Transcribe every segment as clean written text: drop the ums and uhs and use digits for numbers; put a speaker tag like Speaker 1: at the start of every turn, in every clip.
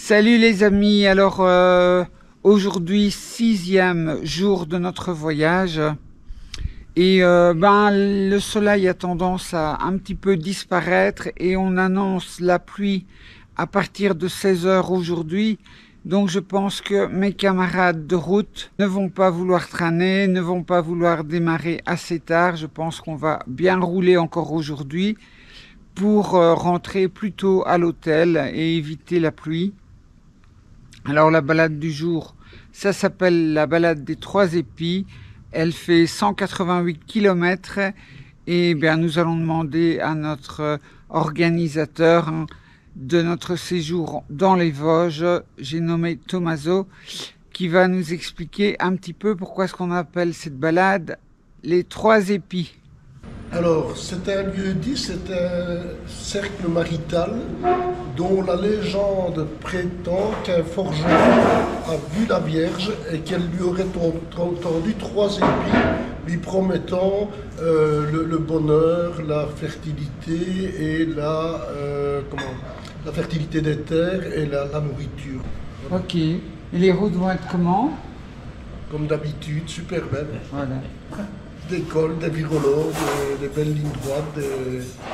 Speaker 1: Salut les amis, alors aujourd'hui 6e jour de notre voyage et le soleil a tendance à un petit peu disparaître et on annonce la pluie à partir de 16 h aujourd'hui. Donc je pense que mes camarades de route ne vont pas vouloir traîner, ne vont pas vouloir démarrer assez tard. Je pense qu'on va bien rouler encore aujourd'hui pour rentrer plus tôt à l'hôtel et éviter la pluie. Alors la balade du jour, ça s'appelle la balade des 3 épis. Elle fait 188 km et bien nous allons demander à notre organisateur de notre séjour dans les Vosges, j'ai nommé Tommaso, qui va nous expliquer un petit peu pourquoi est-ce qu'on appelle cette balade les 3 épis.
Speaker 2: Alors, c'est un lieu-dit, c'est un cercle marital dont la légende prétend qu'un forgeron a vu la Vierge et qu'elle lui aurait tendu 3 épis, lui promettant le bonheur, la fertilité et la fertilité des terres et la nourriture.
Speaker 1: Ok. Et les routes vont être comment?
Speaker 2: Comme d'habitude, super belle.
Speaker 1: Voilà.
Speaker 2: Des cols, des virologues, des belles lignes droites,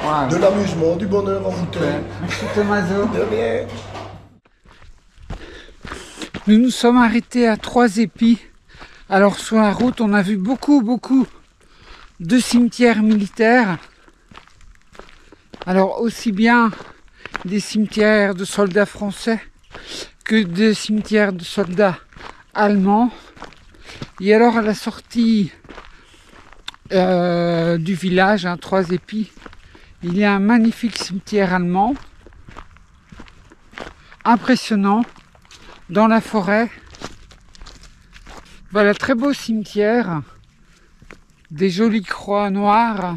Speaker 1: Wow.
Speaker 2: de l'amusement, du bonheur en bouteille.
Speaker 1: Merci Tommaso.
Speaker 2: De rien.
Speaker 1: Nous nous sommes arrêtés à 3 épis. Alors sur la route, on a vu beaucoup de cimetières militaires. Alors aussi bien des cimetières de soldats français que des cimetières de soldats allemands. Et alors à la sortie du village, 3 épis, il y a un magnifique cimetière allemand, impressionnant, dans la forêt. Voilà, très beau cimetière, des jolies croix noires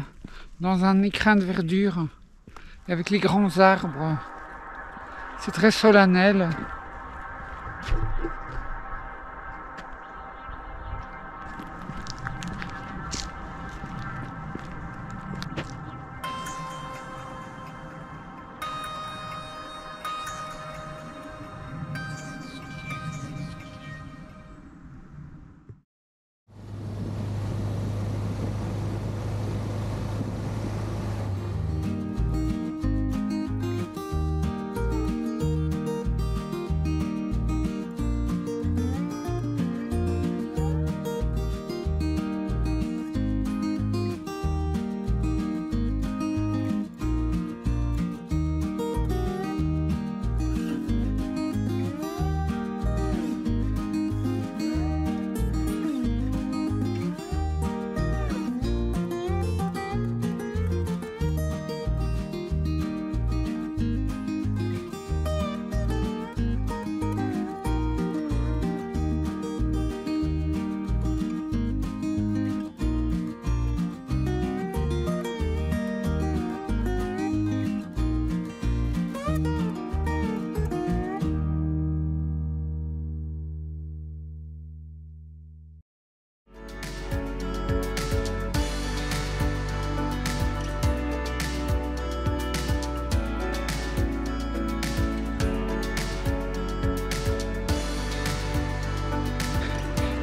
Speaker 1: dans un écrin de verdure, avec les grands arbres. C'est très solennel.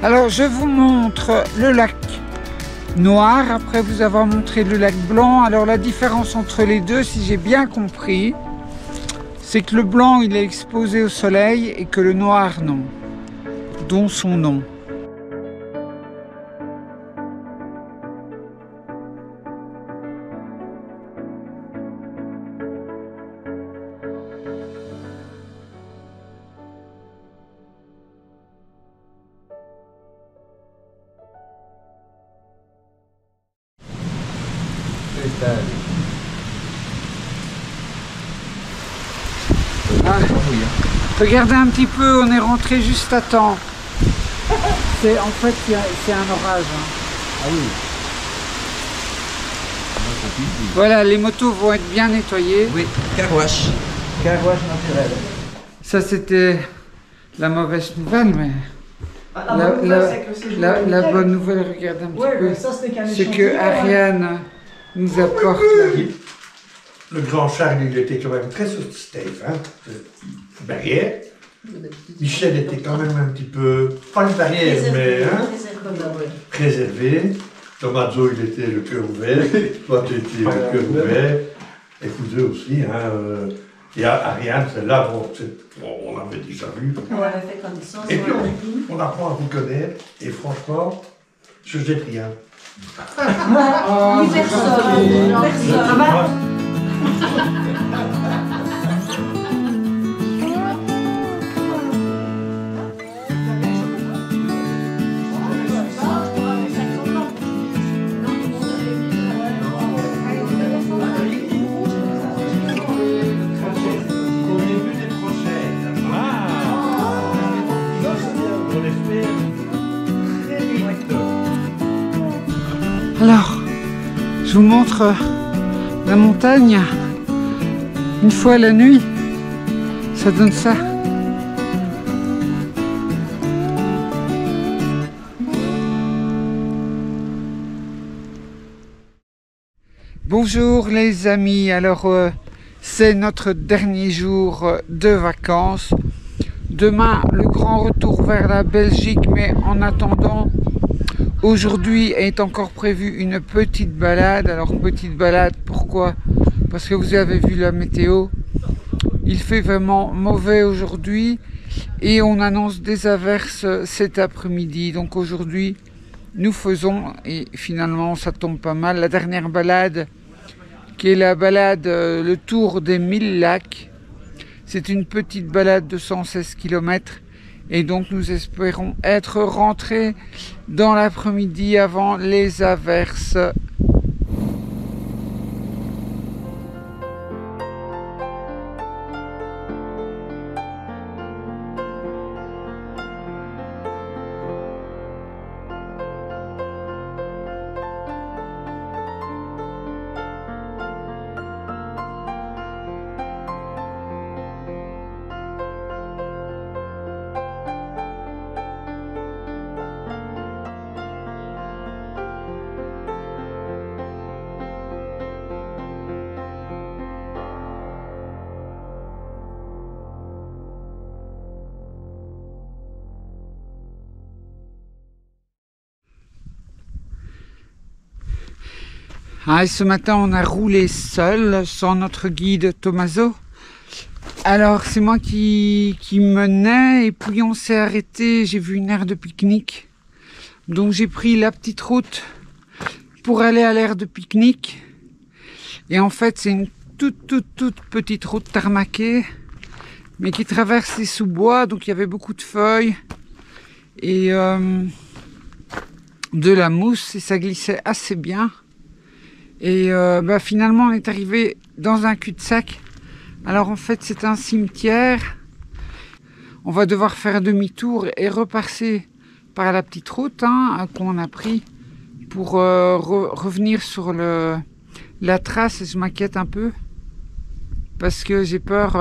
Speaker 1: Alors je vous montre le lac noir après vous avoir montré le lac blanc. Alors la différence entre les deux, si j'ai bien compris, c'est que le blanc il est exposé au soleil et que le noir non, dont son nom. Ah, regardez un petit peu, on est rentré juste à temps. En fait, c'est un orage.
Speaker 3: Ah oui.
Speaker 1: Voilà, les motos vont être bien nettoyées.
Speaker 3: Oui, carouache. Carouache naturel.
Speaker 1: Ça, c'était la mauvaise nouvelle, mais la bonne nouvelle, regardez un petit peu, c'est que Ariane nous apporte
Speaker 2: Le grand Charles, il était quand même très sophistiqué, hein. Barrière,
Speaker 4: Michel était quand même un petit peu, pas une barrière, mais préservé. Tommaso, il était le cœur ouvert. Toi, tu étais le cœur ouvert. Et vous deux aussi. Et Ariane, celle-là, on l'avait déjà vu.
Speaker 5: On avait fait connaissance.
Speaker 4: Et puis on apprend à vous connaître. Et franchement, je ne jette rien.
Speaker 5: Personne.
Speaker 1: Alors, je vous montre la montagne. Une fois la nuit, ça donne ça. Bonjour les amis, alors c'est notre dernier jour de vacances. Demain, le grand retour vers la Belgique, mais en attendant, aujourd'hui est encore prévue une petite balade. Alors petite balade, pourquoi? Parce que vous avez vu la météo. Il fait vraiment mauvais aujourd'hui et on annonce des averses cet après-midi. Donc aujourd'hui, nous faisons, et finalement ça tombe pas mal, la dernière balade qui est la balade le tour des 1000 lacs. C'est une petite balade de 116 km et donc nous espérons être rentrés dans l'après-midi avant les averses. Ah, et ce matin, on a roulé seul, sans notre guide Tommaso. Alors, c'est moi qui menais, et puis on s'est arrêté, j'ai vu une aire de pique-nique. Donc j'ai pris la petite route pour aller à l'aire de pique-nique. Et en fait, c'est une toute petite route tarmaquée, mais qui traverse les sous-bois, donc il y avait beaucoup de feuilles. Et de la mousse, et ça glissait assez bien. Et finalement, on est arrivé dans un cul-de-sac. Alors en fait, c'est un cimetière. On va devoir faire demi-tour et repasser par la petite route qu'on a pris pour revenir sur la trace. Et je m'inquiète un peu parce que j'ai peur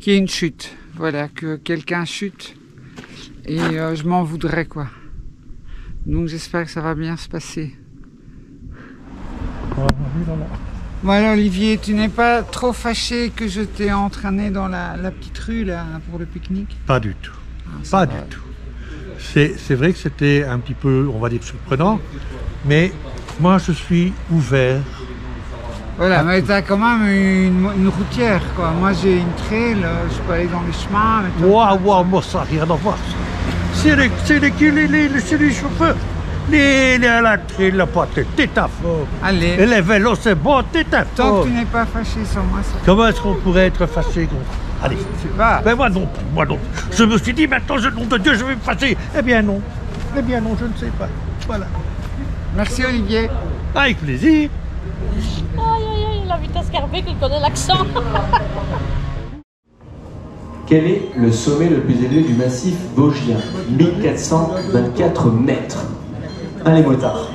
Speaker 1: qu'il y ait une chute. Voilà, que quelqu'un chute et je m'en voudrais, quoi. Donc j'espère que ça va bien se passer. Voilà, Olivier, tu n'es pas trop fâché que je t'ai entraîné dans la petite rue là pour le pique-nique?
Speaker 4: Pas du tout.
Speaker 1: Pas
Speaker 4: du tout. C'est vrai que c'était un petit peu, on va dire, surprenant, mais moi je suis ouvert.
Speaker 1: Voilà, mais tu as quand même une routière, quoi. Moi j'ai une trail, je peux aller dans les chemins.
Speaker 4: Waouh, moi ça n'a rien à voir. C'est les chauffeurs. La trail, la pâte, t'es à fond.
Speaker 1: Allez.
Speaker 4: Et les vélos, c'est bon, t'es à fond.
Speaker 1: Tant que tu n'es pas fâché sur moi, ça.
Speaker 4: Comment est-ce qu'on pourrait être fâché? Allez.
Speaker 1: Je sais pas.
Speaker 4: Ben moi non. Je me suis dit, maintenant, nom de Dieu, je vais me fâcher. Eh bien non, je ne sais pas. Voilà.
Speaker 1: Merci Olivier.
Speaker 4: Avec plaisir.
Speaker 6: Aïe, la vitesse cardiaque, il connaît l'accent.
Speaker 7: Quel est le sommet le plus élevé du massif vosgien? 1424 mètres. Allez, motard.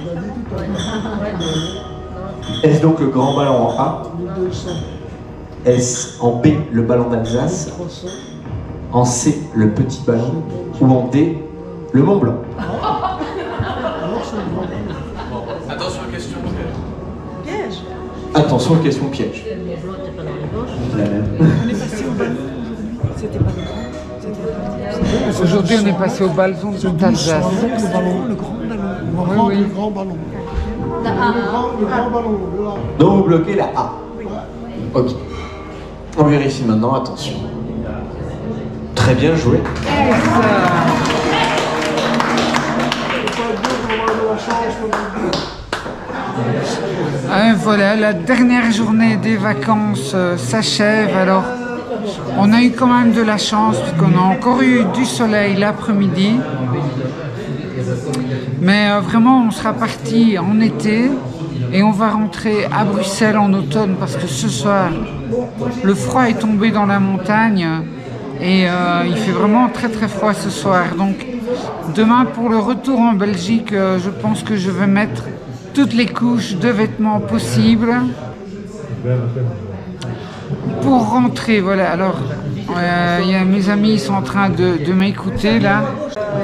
Speaker 7: Est-ce donc le grand ballon en A? Est-ce en B le ballon d'Alsace? En C le petit ballon? Ou en D le Mont Blanc?
Speaker 8: Attention, question
Speaker 5: Piège.
Speaker 7: Attention, question piège. La même.
Speaker 5: On est passé au ballon aujourd'hui. C'était pas le grand.
Speaker 1: Aujourd'hui, on est passé au ballon d'Alsace.
Speaker 2: Le ballon,
Speaker 5: Le grand ballon.
Speaker 1: Oui.
Speaker 2: le grand ballon. Le grand ballon, là.
Speaker 7: Donc vous bloquez la A. Ok. On vérifie maintenant, attention. Très bien joué.
Speaker 1: Voilà, la dernière journée des vacances s'achève. Alors, on a eu quand même de la chance puisqu'on a encore eu du soleil l'après-midi. Mais vraiment, on sera parti en été et on va rentrer à Bruxelles en automne parce que ce soir, le froid est tombé dans la montagne et il fait vraiment très très froid ce soir. Donc, demain pour le retour en Belgique, je pense que je vais mettre toutes les couches de vêtements possibles pour rentrer. Voilà, alors mes amis ils sont en train de m'écouter là.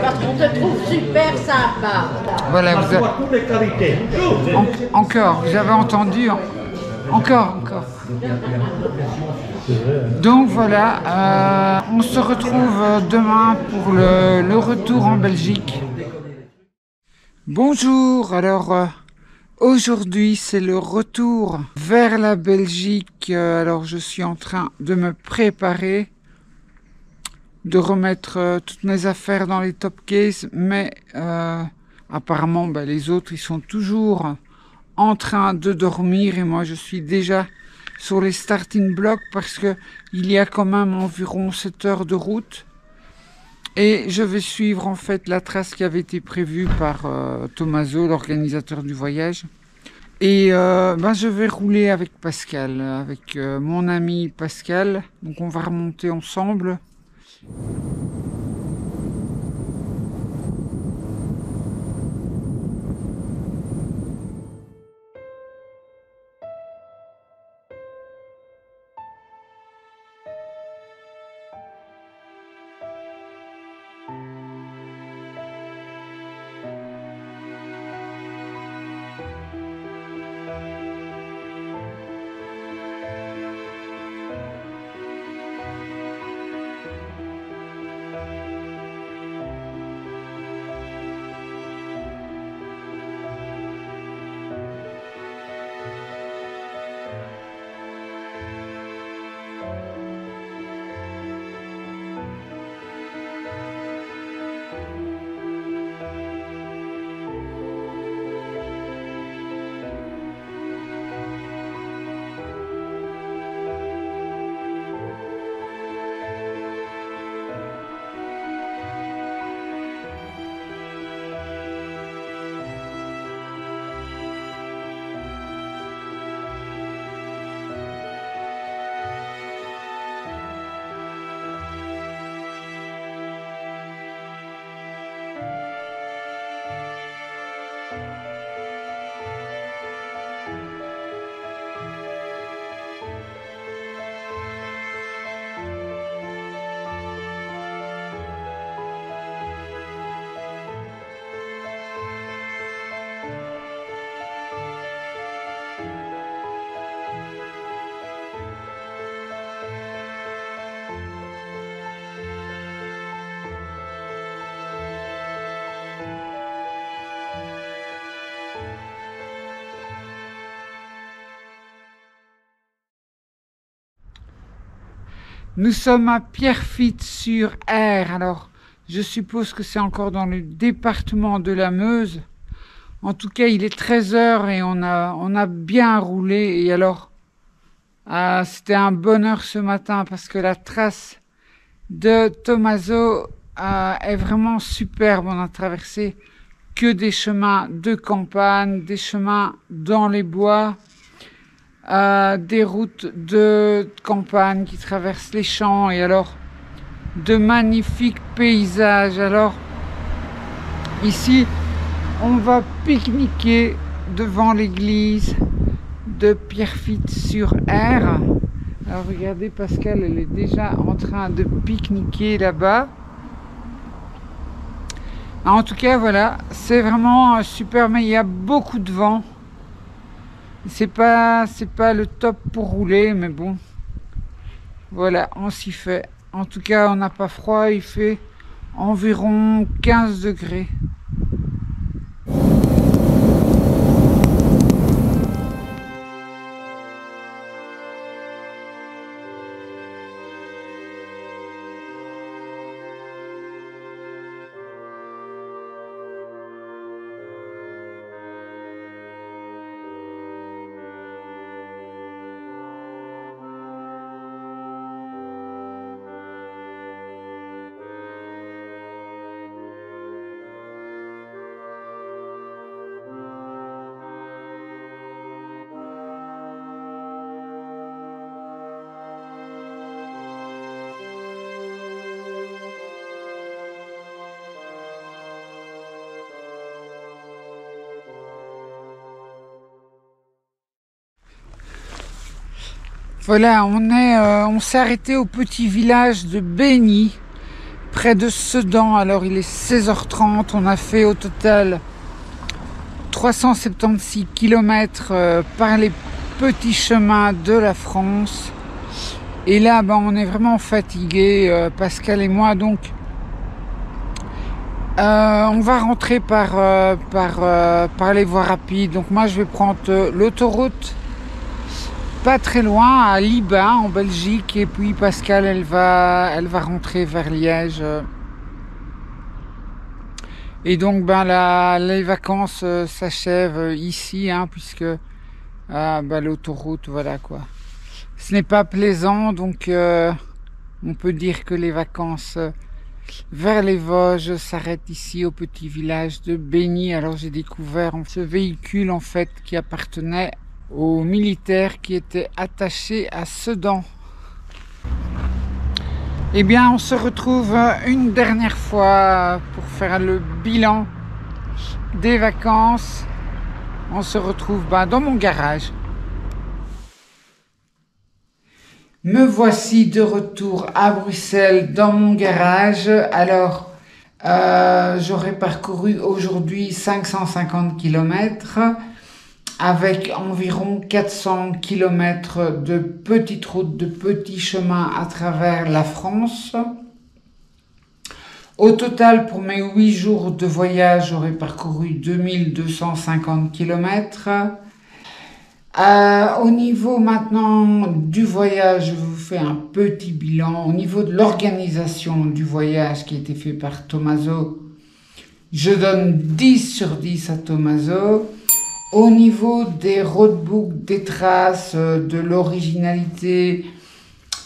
Speaker 6: Parce qu'on te trouve super sympa.
Speaker 1: Voilà, encore, vous avez entendu, encore. Donc voilà, on se retrouve demain pour le retour en Belgique. Bonjour, alors aujourd'hui c'est le retour vers la Belgique. Alors je suis en train de me préparer, de remettre toutes mes affaires dans les top cases, mais apparemment les autres ils sont toujours en train de dormir et moi je suis déjà sur les starting blocks parce que il y a quand même environ 7 heures de route et je vais suivre en fait la trace qui avait été prévue par Tommaso, l'organisateur du voyage. Et je vais rouler avec Pascal, avec mon ami Pascal, donc on va remonter ensemble. Nous sommes à Pierrefitte-sur-Aire. Alors, je suppose que c'est encore dans le département de la Meuse. En tout cas, il est 13 h et on a bien roulé. Et alors, c'était un bonheur ce matin parce que la trace de Tommaso est vraiment superbe. On a traversé que des chemins de campagne, des chemins dans les bois, des routes de campagne qui traversent les champs et alors de magnifiques paysages. Alors ici on va pique-niquer devant l'église de Pierrefitte-sur-Aire. Alors regardez, Pascal, elle est déjà en train de pique-niquer là-bas. En tout cas voilà, c'est vraiment super, mais il y a beaucoup de vent. C'est pas le top pour rouler, mais bon, voilà, on s'y fait. En tout cas, on n'a pas froid, il fait environ 15 degrés. Voilà, on s'est arrêté au petit village de Béni, près de Sedan. Alors il est 16h30, on a fait au total 376 km par les petits chemins de la France. Et là, on est vraiment fatigués, Pascal et moi, donc on va rentrer par les voies rapides. Donc moi je vais prendre l'autoroute pas très loin, à Libin en Belgique, et puis Pascal elle va rentrer vers Liège. Et donc les vacances s'achèvent ici, hein, puisque l'autoroute, voilà quoi. Ce n'est pas plaisant, donc on peut dire que les vacances vers les Vosges s'arrêtent ici au petit village de Béni. Alors j'ai découvert ce véhicule en fait qui appartenait aux militaires qui étaient attachés à Sedan. Eh bien, on se retrouve une dernière fois pour faire le bilan des vacances. On se retrouve dans mon garage. Me voici de retour à Bruxelles dans mon garage. Alors, j'aurais parcouru aujourd'hui 550 km avec environ 400 km de petites routes, de petits chemins à travers la France. Au total, pour mes 8 jours de voyage, j'aurais parcouru 2250 km. Au niveau maintenant du voyage, je vous fais un petit bilan. Au niveau de l'organisation du voyage qui a été fait par Tommaso, je donne 10 sur 10 à Tommaso. Au niveau des roadbooks, des traces, de l'originalité,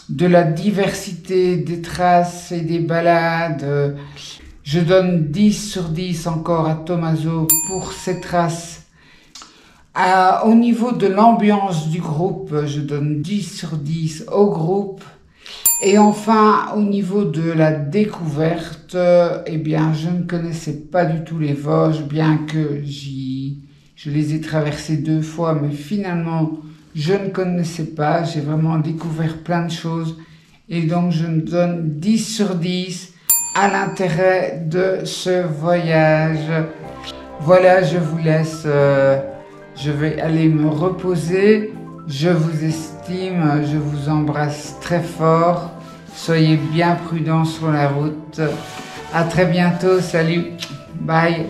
Speaker 1: de la diversité des traces et des balades, je donne 10 sur 10 encore à Tommaso pour ces traces. Au niveau de l'ambiance du groupe, je donne 10 sur 10 au groupe. Et enfin, au niveau de la découverte, eh bien, je ne connaissais pas du tout les Vosges, bien que je les ai traversés 2 fois, mais finalement, je ne connaissais pas. J'ai vraiment découvert plein de choses. Et donc, je me donne 10 sur 10 à l'intérêt de ce voyage. Voilà, je vous laisse. Je vais aller me reposer. Je vous estime, je vous embrasse très fort. Soyez bien prudents sur la route. À très bientôt. Salut. Bye.